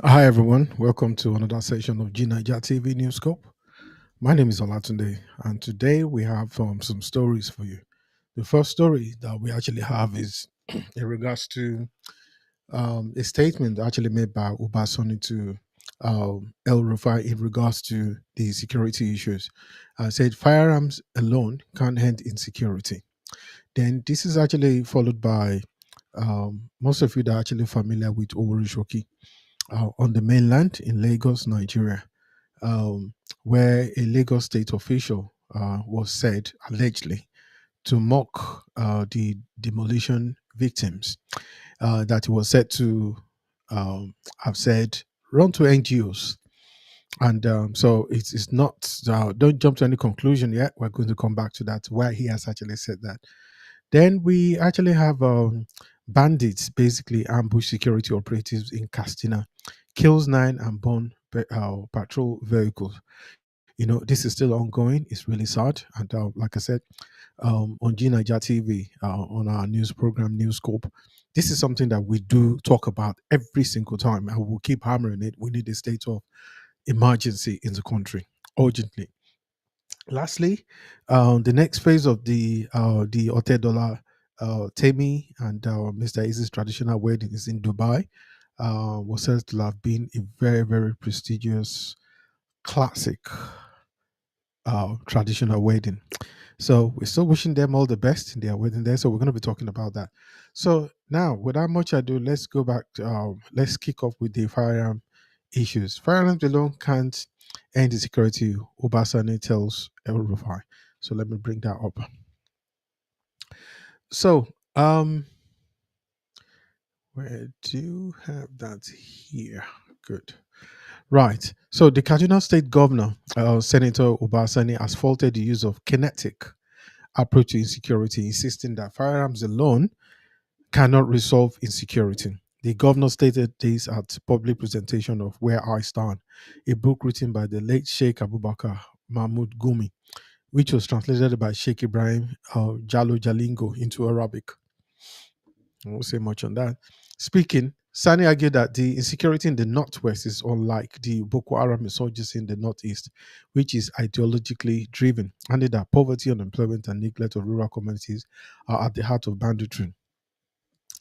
Hi everyone, welcome to another session of G Niger TV Newscope. My name is Olatunde, and today we have some stories for you. The first story that we actually have is in regards to a statement actually made by Ubasoni to El Rufai in regards to the security issues. Said firearms alone can't end insecurity. Then this is actually followed by most of you that are actually familiar with Oworishoki on the mainland in Lagos, Nigeria, um, where a Lagos state official was said allegedly to mock the demolition victims that he was said to have said run to NGOs. And so it's not, don't jump to any conclusion yet. We're going to come back to that, why he has actually said that. Then we actually have bandits basically ambush security operatives in Castina, kills nine and burn patrol vehicles. You know, this is still ongoing. It's really sad. And like I said, on G Niger TV, on our news program, News Scope, this is something that we do talk about every single time. And we'll keep hammering it. We need a state of emergency in the country urgently. Lastly, the next phase of the Otedola Temi and Mr. Izzy's traditional wedding is in Dubai. Was said to have been a very, very prestigious, classic traditional wedding. So we're still wishing them all the best in their wedding there. So we're going to be talking about that. So now, without much ado, let's go back. Let's kick off with the firearm issues. Firearms alone can't end the security. Obasani tells El Rufai. So let me bring that up. So where do you have that here? Good. Right. So the Kaduna State Governor, Senator Obasani, has faulted the use of kinetic approach to insecurity, insisting that firearms alone cannot resolve insecurity. The governor stated this at public presentation of Where I Stand, a book written by the late Sheikh Abubakar Mahmoud Gumi, which was translated by Sheikh Ibrahim Jalo Jalingo into Arabic. I won't say much on that. Speaking, Sani argued that the insecurity in the northwest is unlike the Boko Haram insurgency in the northeast, which is ideologically driven, and that poverty, unemployment, and neglect of rural communities are at the heart of banditry.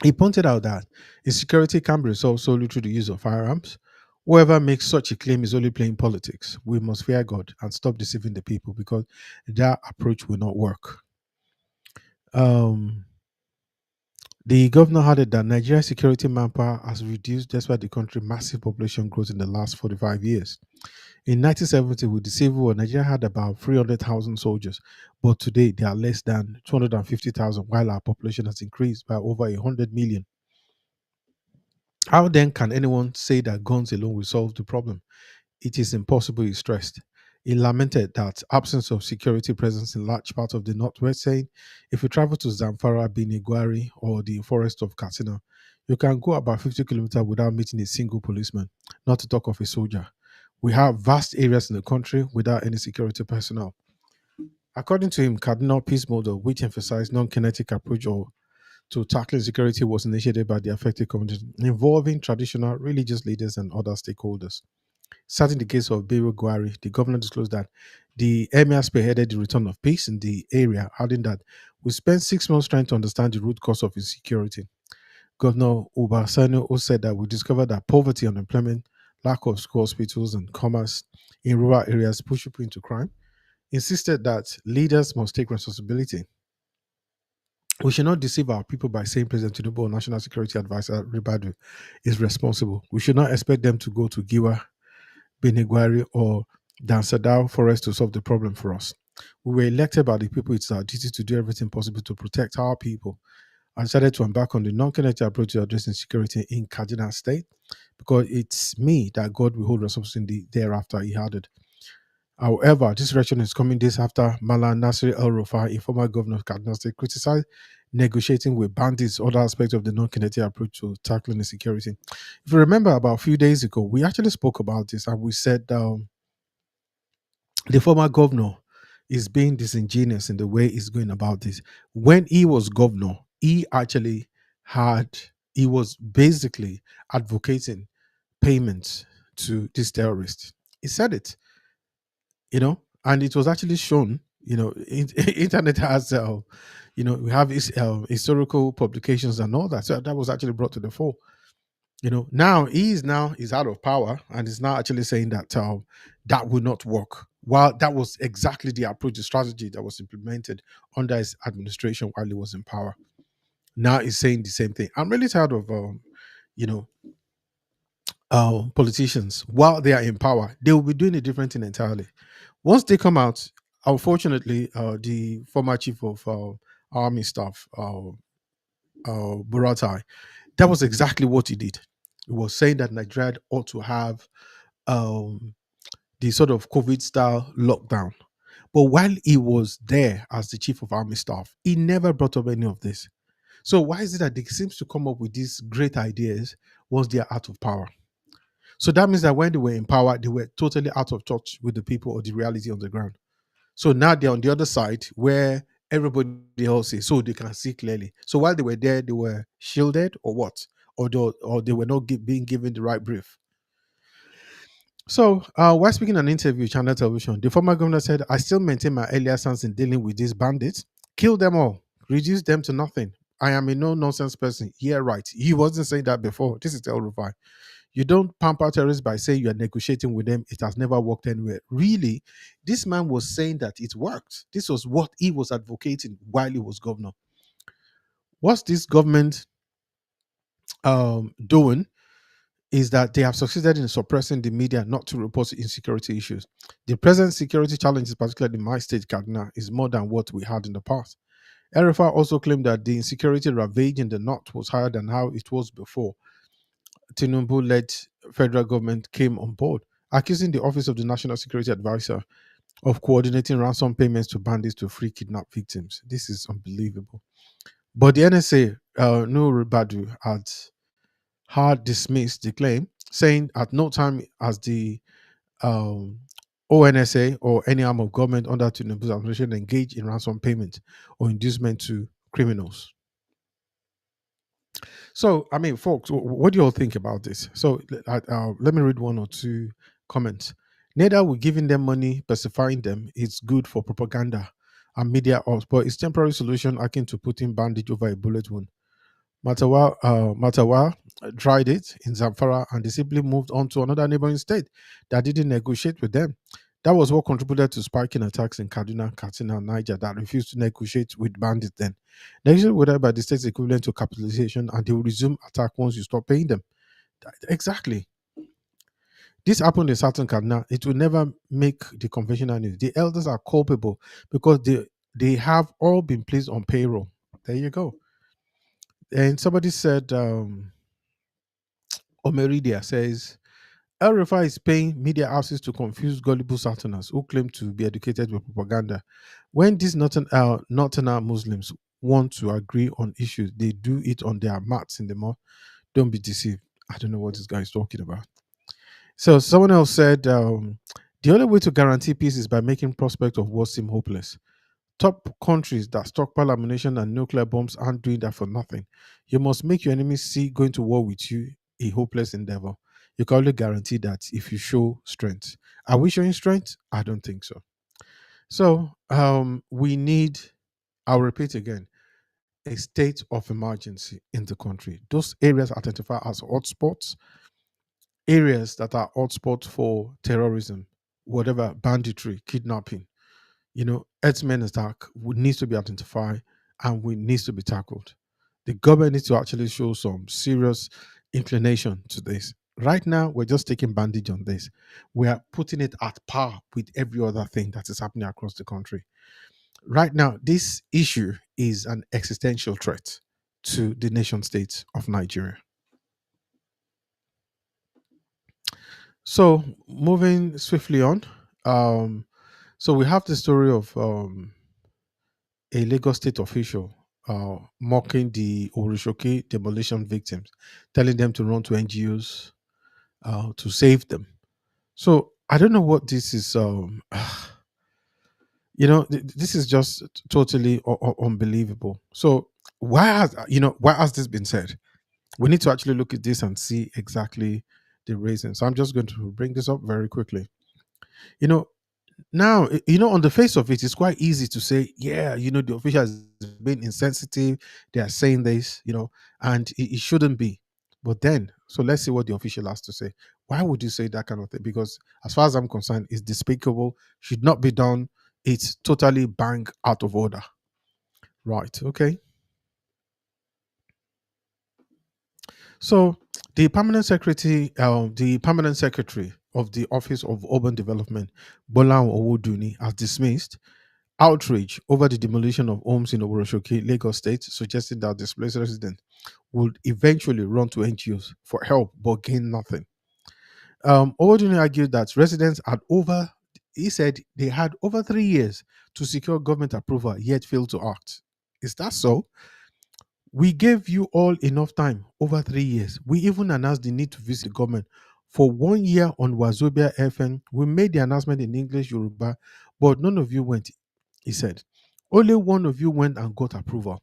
He pointed out that insecurity can be resolved solely through the use of firearms. Whoever makes such a claim is only playing politics. We must fear God and stop deceiving the people because that approach will not work. Um, The governor added that Nigeria's security manpower has reduced despite the country's massive population growth in the last 45 years. In 1970, with the Civil War, Nigeria had about 300,000 soldiers, but today they are less than 250,000, while our population has increased by over 100 million. How then can anyone say that guns alone will solve the problem? It is impossible, he stressed. He lamented that absence of security presence in large parts of the northwest, saying, if you travel to Zamfara, Binigwari, or the forest of Katsina, you can go about 50 kilometers without meeting a single policeman, not to talk of a soldier. We have vast areas in the country without any security personnel. According to him, Cardinal Peace Model, which emphasized non-kinetic approach or to tackling security, was initiated by the affected communities, involving traditional religious leaders and other stakeholders. Citing the case of Biru Gwari, the governor disclosed that the emir spearheaded the return of peace in the area, adding that we spent 6 months trying to understand the root cause of insecurity. Governor Ubasani also said that we discovered that poverty, unemployment, lack of school hospitals, and commerce in rural areas push people into crime. Insisted that leaders must take responsibility. We should not deceive our people by saying President Tinubu or National Security Advisor Ribadu is responsible. We should not expect them to go to Giwa, Beniguari, or Dansadao Forest to solve the problem for us. We were elected by the people. It's our duty to do everything possible to protect our people. I decided to embark on the non-connected approach to addressing security in Kaduna State because it's me that God will hold responsibility thereafter, he added. However, this reaction is coming days after Mala Nasir El Rufai, a former governor of Kaduna State, criticized negotiating with bandits, other aspects of the non-kinetic approach to tackling insecurity. If you remember, about a few days ago, we actually spoke about this and we said the former governor is being disingenuous in the way he's going about this. When he was governor, he actually he was basically advocating payments to these terrorists. He said it, and it was actually shown. Internet has, we have historical publications and all that. So that was actually brought to the fore. Now he's out of power and is now actually saying that that will not work. While that was exactly the approach, the strategy that was implemented under his administration while he was in power. Now he's saying the same thing. I'm really tired of you know politicians. While they are in power, they will be doing a different thing entirely. Once they come out, unfortunately, the former chief of army staff, Buratai, that was exactly what he did. He was saying that Nigeria ought to have um, the sort of COVID style lockdown. But while he was there as the chief of army staff, he never brought up any of this. So why is it that they seems to come up with these great ideas once they are out of power? So that means that when they were in power, they were totally out of touch with the people or the reality on the ground. So now they're on the other side where everybody else is, so they can see clearly. So while they were there, they were shielded or what? Or they were not being given the right brief. So, while speaking in an interview with Channel Television, the former governor said, I still maintain my earlier stance in dealing with these bandits. Kill them all, reduce them to nothing. I am a no nonsense person. Yeah, right. He wasn't saying that before. This is El Rufai. You don't pamper terrorists by saying you are negotiating with them. It has never worked anywhere. Really, this man was saying that it worked. This was what he was advocating while he was governor. What's this government doing? Is that they have succeeded in suppressing the media not to report insecurity issues. The present security challenges, particularly in my state, Kaduna, is more than what we had in the past. RFR also claimed that the insecurity ravaged in the north was higher than how it was before Tinubu-led federal government came on board, accusing the Office of the National Security Advisor of coordinating ransom payments to bandits to free kidnapped victims. This is unbelievable. But the NSA, Nur Badu, had dismissed the claim, saying at no time has the um, ONSA or any arm of government under Tinubu's administration engaged in ransom payment or inducement to criminals. So, I mean, folks, what do you all think about this? So, let me read one or two comments. Neither will giving them money, pacifying them, it's good for propaganda and media ops, but it's temporary solution akin to putting bandage over a bullet wound. Matawa tried it in Zamfara and they simply moved on to another neighboring state that didn't negotiate with them. That was what contributed to spiking attacks in Kaduna, Katsina, and Niger that refused to negotiate with bandits then. Negotiate with them by the states equivalent to capitalization and they will resume attack once you stop paying them. Exactly. This happened in Southern Kaduna. It will never make the conventional news. The elders are culpable because they have all been placed on payroll. There you go. And somebody said, Omeridia says, El Rufai is paying media houses to confuse gullible Southerners who claim to be educated with propaganda. When these Northerner Muslims want to agree on issues, they do it on their mats in the mosque. Don't be deceived. I don't know what this guy is talking about. So someone else said, the only way to guarantee peace is by making prospect of war seem hopeless. Top countries that stockpile ammunition and nuclear bombs aren't doing that for nothing. You must make your enemies see going to war with you a hopeless endeavor. You can only guarantee that if you show strength. Are we showing strength? I don't think so. So we need, I'll repeat again, a state of emergency in the country. Those areas identified as hotspots, areas that are hotspots for terrorism, whatever, banditry, kidnapping, herdsmen attack needs to be identified and needs to be tackled. The government needs to actually show some serious inclination to this. Right now, we're just taking bandage on this. We are putting it at par with every other thing that is happening across the country. Right now, this issue is an existential threat to the nation state of Nigeria. So, moving swiftly on, so we have the story of a Lagos state official mocking the Orishoki demolition victims, telling them to run to NGOs to save them. So I don't know what this is. This is just totally unbelievable. So why has this been said? We need to actually look at this and see exactly the reason. So I'm just going to bring this up very quickly. You know, now, on the face of it, it's quite easy to say, yeah, the official has been insensitive. They are saying this, and it shouldn't be. But then, so let's see what the official has to say. Why would you say that kind of thing? Because as far as I'm concerned, it's despicable, should not be done. It's totally bang out of order. Right. Okay. So the permanent secretary of the Office of Urban Development, Bola Owoduni, has dismissed outrage over the demolition of homes in Oboroshoki, Lagos State, suggesting that displaced residents would eventually run to NGOs for help but gain nothing. Owoduni argued that residents he said they had over 3 years to secure government approval yet failed to act. Is that so? We gave you all enough time, over 3 years. We even announced the need to visit the government for 1 year on Wazobia FM. We made the announcement in English, Yoruba, but none of you went, he said. Only one of you went and got approval.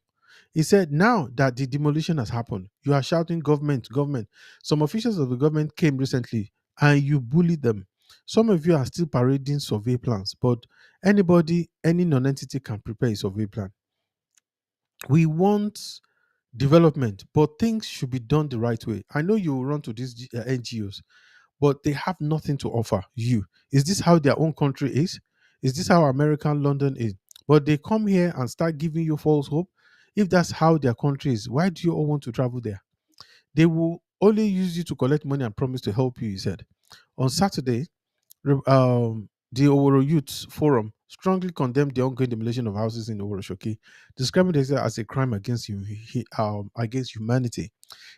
He said, now that the demolition has happened, you are shouting government, government. Some officials of the government came recently and you bullied them. Some of you are still parading survey plans, but any non-entity can prepare a survey plan. We want development, but things should be done the right way. I know you will run to these NGOs, but they have nothing to offer you. Is this how their own country is? Is this how American London is? But they come here and start giving you false hope. If that's how their country is, why do you all want to travel there? They will only use you to collect money and promise to help you, he said. On Saturday, the Oworo Youth Forum strongly condemned the ongoing demolition of houses in Oworoshoki, describing it as a crime against humanity.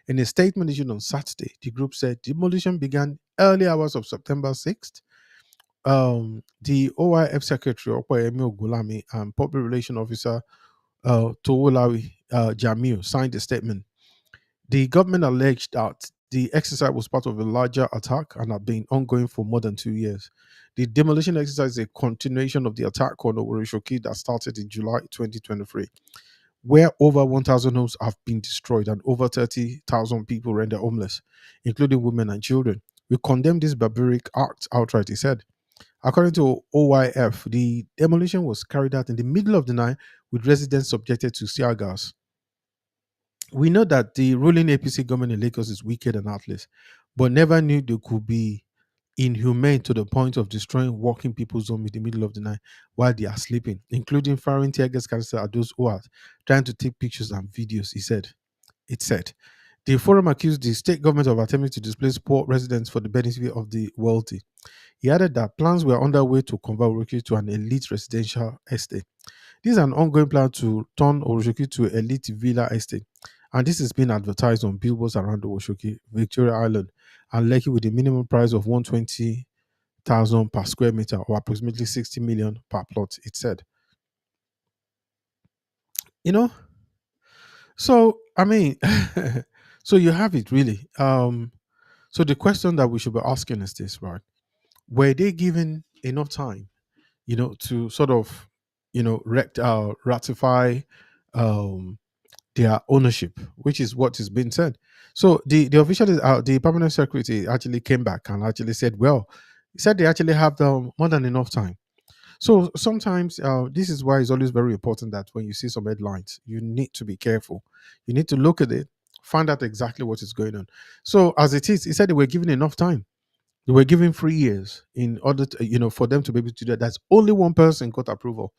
In a statement issued on Saturday, the group said demolition began early hours of September 6th. The OIF Secretary, Okoyemi Ogulami, and Public Relations Officer Towolawi Jamil signed a statement. The government alleged that the exercise was part of a larger attack and had been ongoing for more than 2 years. The demolition exercise is a continuation of the attack on Oworoshoki that started in July 2023, where over 1,000 homes have been destroyed and over 30,000 people rendered homeless, including women and children. We condemn this barbaric act outright, he said. According to OYF, the demolition was carried out in the middle of the night with residents subjected to tear gas. We know that the ruling APC government in Lagos is wicked and heartless, but never knew they could be inhumane to the point of destroying working people's home in the middle of the night while they are sleeping, including firing tear gas canister at those who are trying to take pictures and videos, he said. It said. The forum accused the state government of attempting to displace poor residents for the benefit of the wealthy. He added that plans were underway to convert Oroki to an elite residential estate. This is an ongoing plan to turn Oroki to elite villa estate, and this is being advertised on billboards around Oroki, Victoria Island, and Lekki with a minimum price of 120,000 per square meter, or approximately 60 million per plot. It said. You know, so I mean, so you have it really. So the question that we should be asking is this, right? Were they given enough time, to sort of, ratify um, their ownership, which is what is being said. So the official, the permanent secretary actually came back and actually said, well, he said they actually have more than enough time. So sometimes this is why it's always very important that when you see some headlines, you need to be careful. You need to look at it, find out exactly what is going on. So as it is, he said they were given enough time. They were given 3 years in order to, for them to be able to do that. That's only one person got approval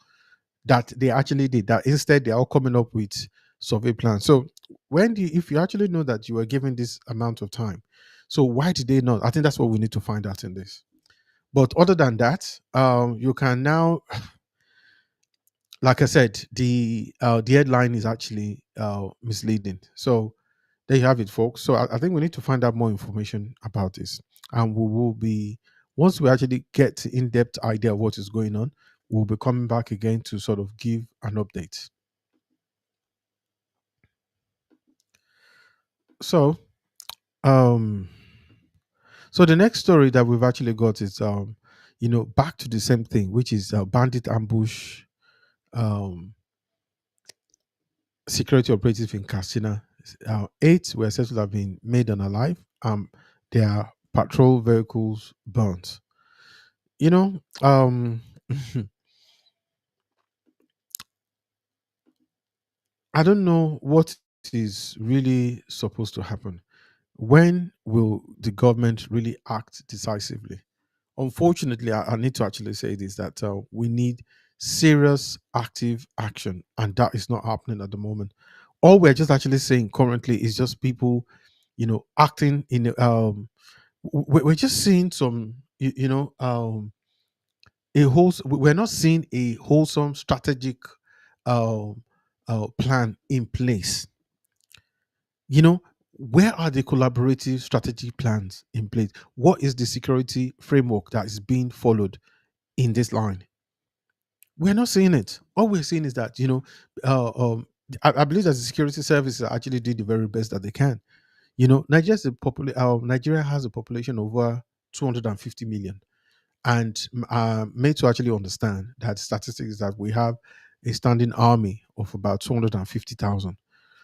that they actually did that. Instead, they're all coming up with survey plans. So if you actually know that you were given this amount of time, so why did they not? I think that's what we need to find out in this. But other than that, you can now, like I said, the headline is actually misleading. So there you have it, folks. So I think we need to find out more information about this, and we will be, once we actually get in-depth idea of what is going on, we'll be coming back again to sort of give an update. So, um, so the next story that we've actually got is, back to the same thing, which is bandit ambush, um, security operative in Katsina. 8 were said to have been made unalive. They are patrol vehicles burnt. You know, I don't know what is really supposed to happen. When will the government really act decisively? Unfortunately, I need to actually say this, that we need serious active action, and that is not happening at the moment. All we're just actually saying currently is just people, acting in we're just seeing some, a whole, we're not seeing a wholesome strategic um plan in place. you know where are the collaborative strategy plans in place? What is the security framework that is being followed in this line? We're not seeing it. All we're seeing is that, I believe that the security services are actually doing the very best that they can. Nigeria has a population of over 250 million, and made to actually understand that statistics that we have a standing army of about 250,000.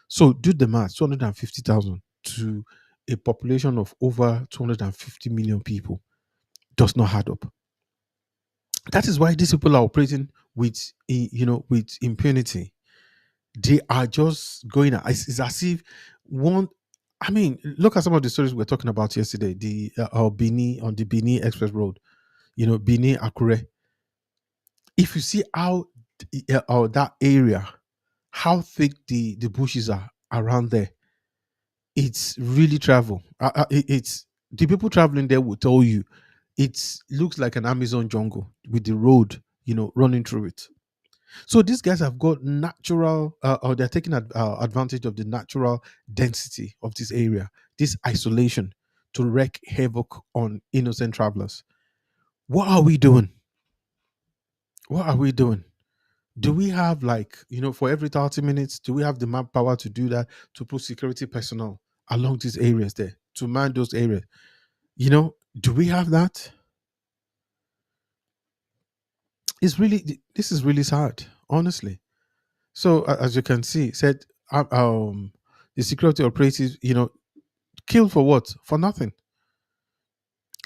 So do the math: 250,000 to a population of over 250 million people does not add up. That is why these people are operating with impunity. They are just going. It's as if one. I mean, look at some of the stories we were talking about yesterday. The Bini, on the Bini Express Road. Bini Akure. If you see how that area, how thick the bushes are around there, it's really travel. It's the people traveling there will tell you it looks like an Amazon jungle with the road, running through it. So these guys have got natural, or they're taking advantage of the natural density of this area, this isolation, to wreak havoc on innocent travelers. What are we doing? What are we doing? Do we have, like, for every 30 minutes, do we have the manpower to do that, to put security personnel along these areas there to man those areas? Do we have that? This is really sad, honestly. So as you can see, said, the security operatives, killed for what? For nothing.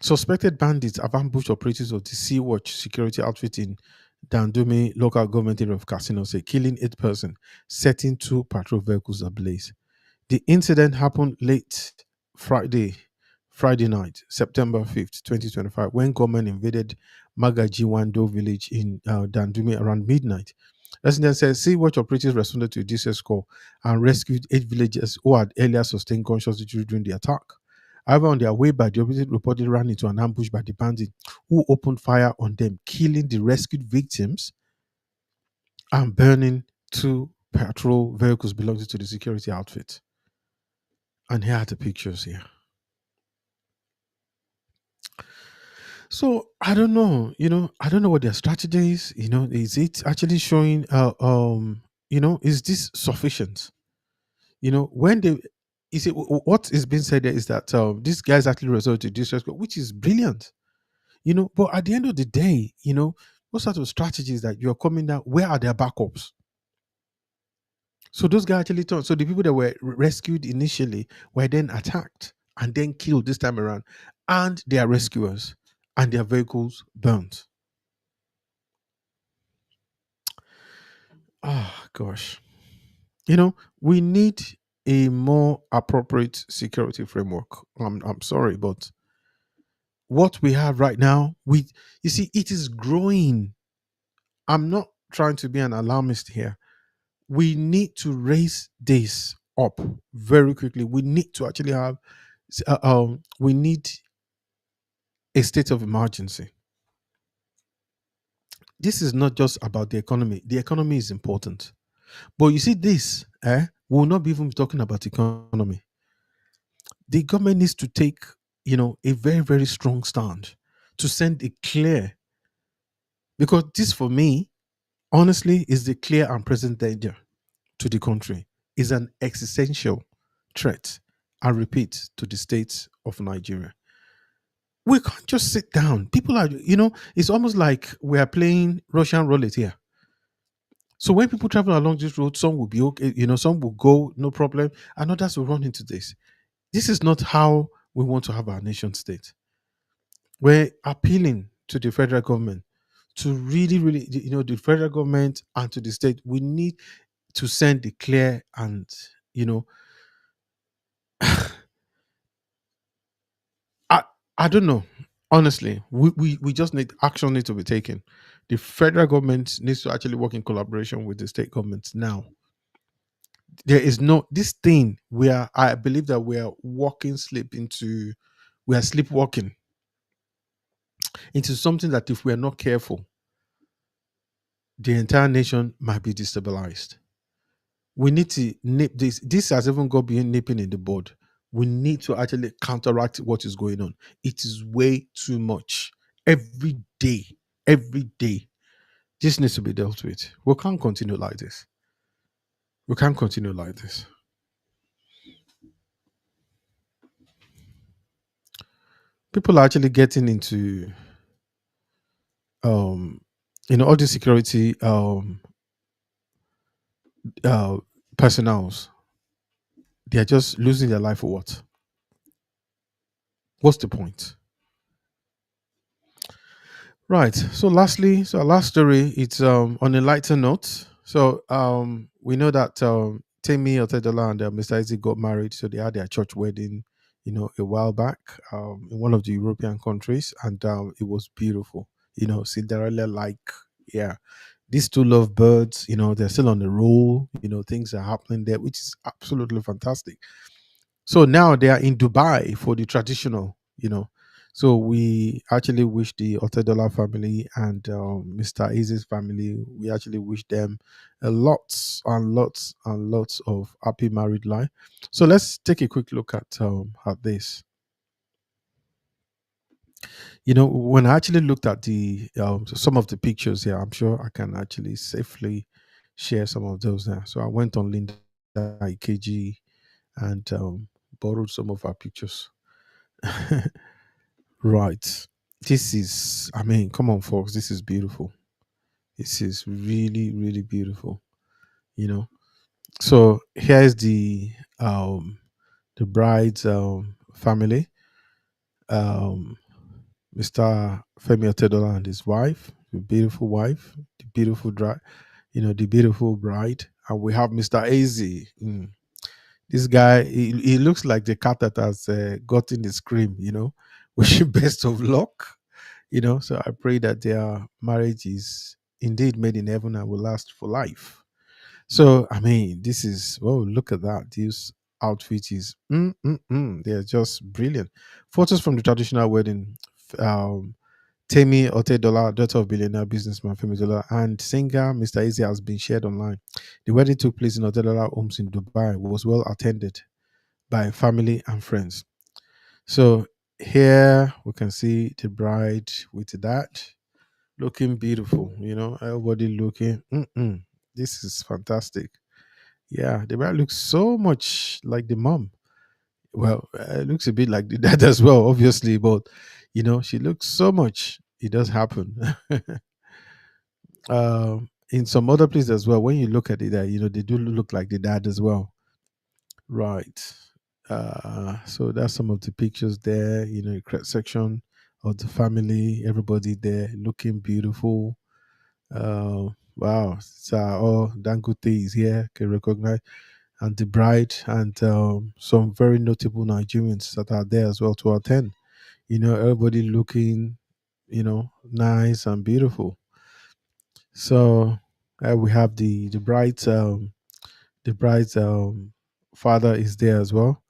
Suspected bandits have ambushed operatives of the Sea Watch security outfit in Dandumi local government area of Casino, say, killing 8 persons, setting 2 patrol vehicles ablaze. The incident happened late Friday, Friday night, September 5th, 2025, when gunmen invaded Magajiwando village in Dandumi around midnight. Residents said Sea Watch operatives responded to a distress call and rescued 8 villagers who had earlier sustained gunshot injury during the attack. However, on their way back, the operatives reportedly ran into an ambush by the bandits, who opened fire on them, killing the rescued victims and burning 2 patrol vehicles belonging to the security outfit. And here are the pictures here. So I don't know, I don't know what their strategy is. Is it actually showing is this sufficient? When they, you see, what is being said there is that these guys actually resort to distress, which is brilliant. But at the end of the day, what sort of strategies that you're coming down, where are their backups? So those guys actually turned. So the people that were rescued initially were then attacked and then killed this time around, and their rescuers and their vehicles burnt. Oh gosh. We need a more appropriate security framework. I'm sorry, but what we have right now, you see, it is growing. I'm not trying to be an alarmist here. We need to raise this up very quickly. We need to actually have, we need a state of emergency. This is not just about the economy. The economy is important, but you see, this, we will not be even talking about economy. The government needs to take, a very, very strong stand to send a clear, because this, for me, honestly, is the clear and present danger to the country, is an existential threat, I repeat, to the state of Nigeria. We can't just sit down. People are, it's almost like we are playing Russian roulette here. So when people travel along this road, some will be okay, some will go, no problem, and others will run into this. This is not how we want to have our nation state. We're appealing to the federal government to really, really, the federal government and to the state. We need to send a clear and, you know, I I don't know. Honestly, we just need action need to be taken. The federal government needs to actually work in collaboration with the state governments now. There is no this thing where I believe that we are walking sleep into we are sleepwalking into something that if we are not careful, the entire nation might be destabilized. We need to nip this. This has even got beyond nipping in the bud. We need to actually counteract what is going on. It is way too much. Every day, every day. This needs to be dealt with. We can't continue like this. We can't continue like this. People are actually getting into all the security uh personnels. They are just losing their life for what? What's the point? Right. So lastly, so our last story, it's on a lighter note. So we know that Temi Otedola and Mr. Isaac got married, so they had their church wedding, a while back in one of the European countries, and it was beautiful. Cinderella like, yeah. These two lovebirds, they're still on the roll. Things are happening there, which is absolutely fantastic. So now they are in Dubai for the traditional. So we actually wish the Otedola family and Mr. Easy's family, we actually wish them a lots and lots and lots of happy married life. So let's take a quick look at this. When I actually looked at the some of the pictures here, I'm sure I can actually safely share some of those there. So I went on Linda IKG and borrowed some of our pictures. Right. This is, I mean, come on, folks. This is beautiful. This is really, really beautiful. You know. So here's the bride's family. Um, Mr. Femi Otedola and his wife, the beautiful wife, the beautiful the beautiful bride, and we have Mr. Az. This guy, he looks like the cat that has gotten the scream. Wish you best of luck. So I pray that their marriage is indeed made in heaven and will last for life. So I mean, this is, oh, look at that. This outfit is they're just brilliant. Photos from the traditional wedding. um Temi Otedola, daughter of billionaire businessman Femi Otedola, and singer Mr. Easy has been shared online. The wedding took place in Otedola homes in Dubai, was well attended by family and friends. So here we can see the bride with that looking beautiful. Everybody looking. This is fantastic. Yeah, the bride looks so much like the mom. Well, it looks a bit like the dad as well, obviously, but she looks so much. It does happen. In some other places as well, when you look at it, they do look like the dad as well. Right. So that's some of the pictures there. The correct section of the family, everybody there looking beautiful. Wow. So, oh, Dangote is here, can recognize, and the bride, and some very notable Nigerians that are there as well to attend. Everybody looking, nice and beautiful. So we have the bride's father is there as well.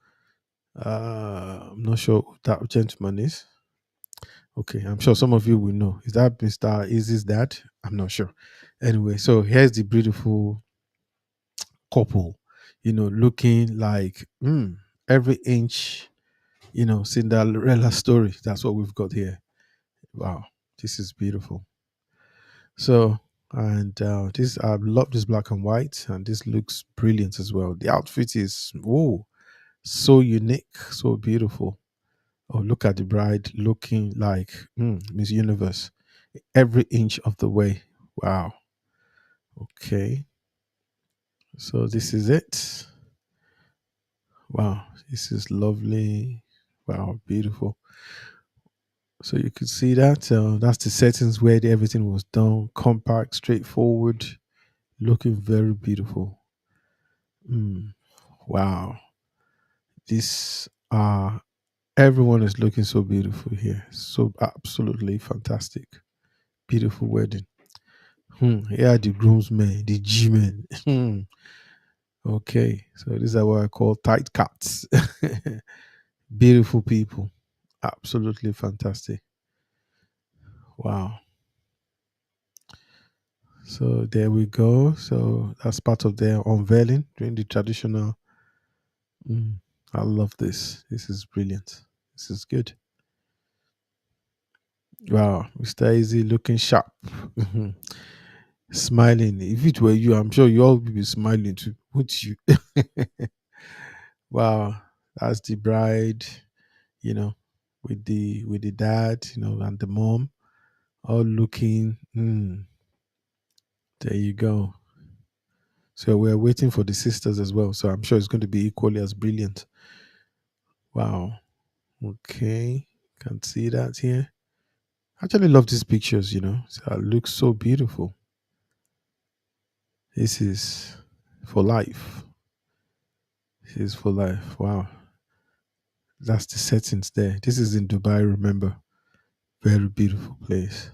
I'm not sure who that gentleman is. Okay, I'm sure some of you will know. Is that Mr. Izzy's dad? I'm not sure. Anyway, so here's the beautiful couple, looking like every inch, Cinderella story. That's what we've got here. Wow, this is beautiful. So, and this, I love this black and white, and this looks brilliant as well. The outfit is, whoa, so unique, so beautiful. Oh, look at the bride looking like Miss Universe every inch of the way. Wow. Okay. So this is it. Wow. This is lovely. Wow, beautiful. So you could see that. That's the settings where everything was done, compact, straightforward, looking very beautiful. Mm, wow. This everyone is looking so beautiful here. So absolutely fantastic. Beautiful wedding. Here are the groomsmen, the G-men. Okay, so these are what I call tight cats. Beautiful people. Absolutely fantastic. Wow. So there we go. So that's part of their unveiling during the traditional. Mm, I love this. This is brilliant. This is good. Wow, Mr. Easy looking sharp. Smiling. If it were you, I'm sure you all would be smiling too, would you? Wow, that's the bride, you know, with the dad, and the mom, all looking. There you go. So we're waiting for the sisters as well. So I'm sure it's going to be equally as brilliant. Wow. Okay. Can see that here. I actually love these pictures. So it looks so beautiful. This is for life. This is for life. Wow. That's the settings there. This is in Dubai, remember. Very beautiful place.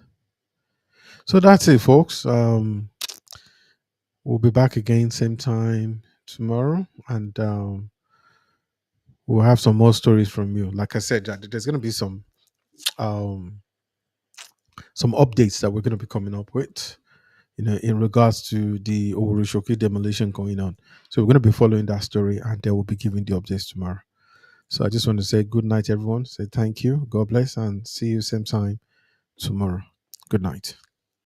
So that's it, folks. We'll be back again same time tomorrow, and we'll have some more stories from you. Like I said, there's going to be um some updates that we're going to be coming up with, in regards to the Orushoki demolition going on. So we're going to be following that story, and they will be giving the updates tomorrow. So I just want to say good night, everyone. Say thank you, God bless, and see you same time tomorrow. Good night.